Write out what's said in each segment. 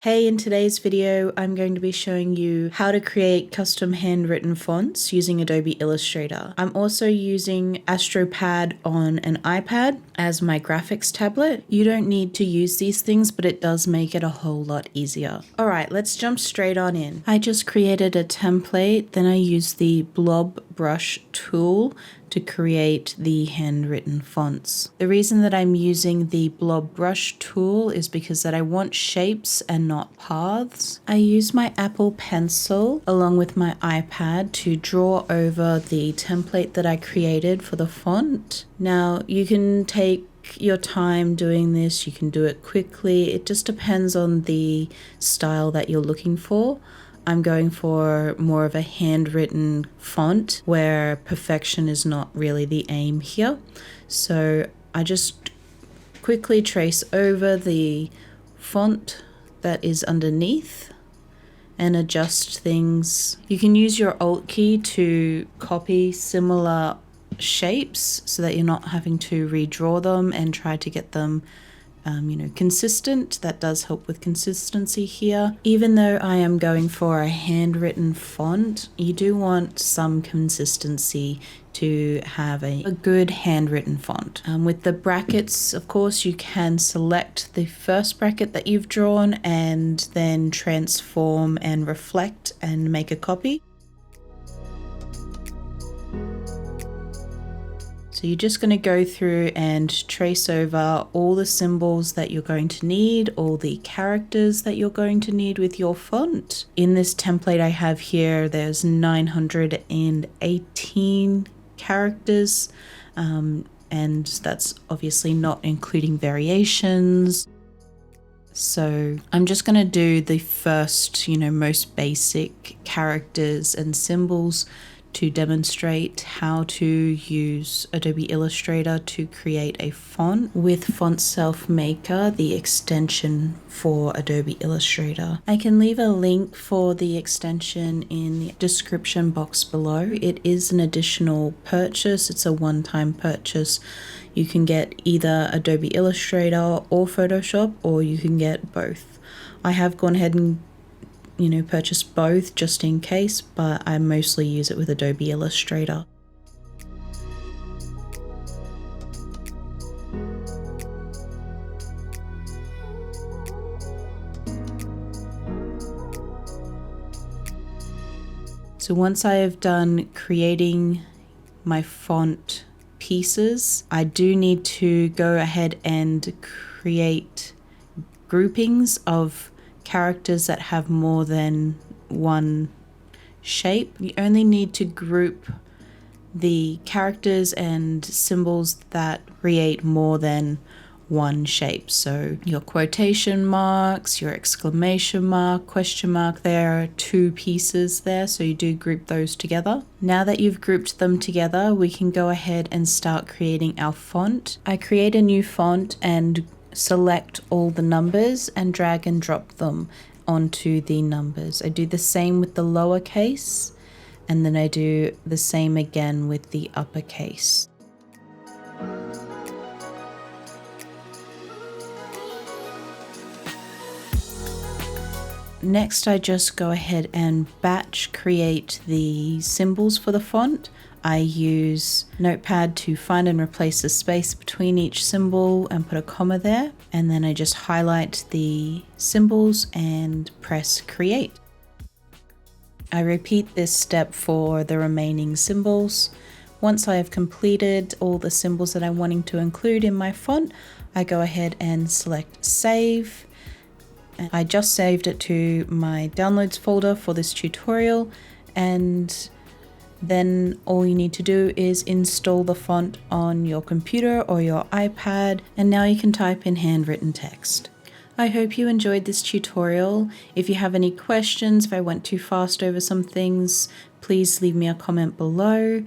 Hey, in today's video, I'm going to be showing you how to create custom handwritten fonts using Adobe Illustrator. I'm also using Astropad on an iPad as my graphics tablet. You don't need to use these things, but it does make it a whole lot easier. All right, let's jump straight on in. I just created a template, then I used the blob brush tool to create the handwritten fonts. The reason that I'm using the blob brush tool is because that I want shapes and not paths. I use my Apple Pencil along with my iPad to draw over the template that I created for the font. Now you can take your time doing this, you can do it quickly. It just depends on the style that you're looking for. I'm going for more of a handwritten font where perfection is not really the aim here. So I just quickly trace over the font that is underneath and adjust things. You can use your Alt key to copy similar shapes so that you're not having to redraw them and try to get them consistent. That does help with consistency here. Even though I am going for a handwritten font, you do want some consistency to have a good handwritten font. With the brackets, of course, you can select the first bracket that you've drawn and then transform and reflect and make a copy. So you're just going to go through and trace over all the symbols that you're going to need, all the characters that you're going to need with your font. In this template I have here, there's 918 characters, and that's obviously not including variations. So I'm just going to do the first, most basic characters and symbols to demonstrate how to use Adobe Illustrator to create a font with Fontself Maker, the extension for Adobe Illustrator. I can leave a link for the extension in the description box below. It is an additional purchase. It's a one-time purchase. You can get either Adobe Illustrator or Photoshop, or you can get both. I have gone ahead and purchase both just in case, but I mostly use it with Adobe Illustrator. So once I have done creating my font pieces, I do need to go ahead and create groupings of characters that have more than one shape. You only need to group the characters and symbols that create more than one shape. So your quotation marks, your exclamation mark, question mark, there are two pieces there, so you do group those together. Now that you've grouped them together, we can go ahead and start creating our font. I create a new font and select all the numbers and drag and drop them onto the numbers. I do the same with the lowercase, and then I do the same again with the uppercase. Next, I just go ahead and batch create the symbols for the font. I use Notepad to find and replace the space between each symbol and put a comma there. And then I just highlight the symbols and press create. I repeat this step for the remaining symbols. Once I have completed all the symbols that I'm wanting to include in my font, I go ahead and select save. I just saved it to my downloads folder for this tutorial, and then all you need to do is install the font on your computer or your iPad, and now you can type in handwritten text. I hope you enjoyed this tutorial. If you have any questions, if I went too fast over some things, please leave me a comment below,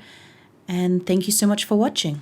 and thank you so much for watching.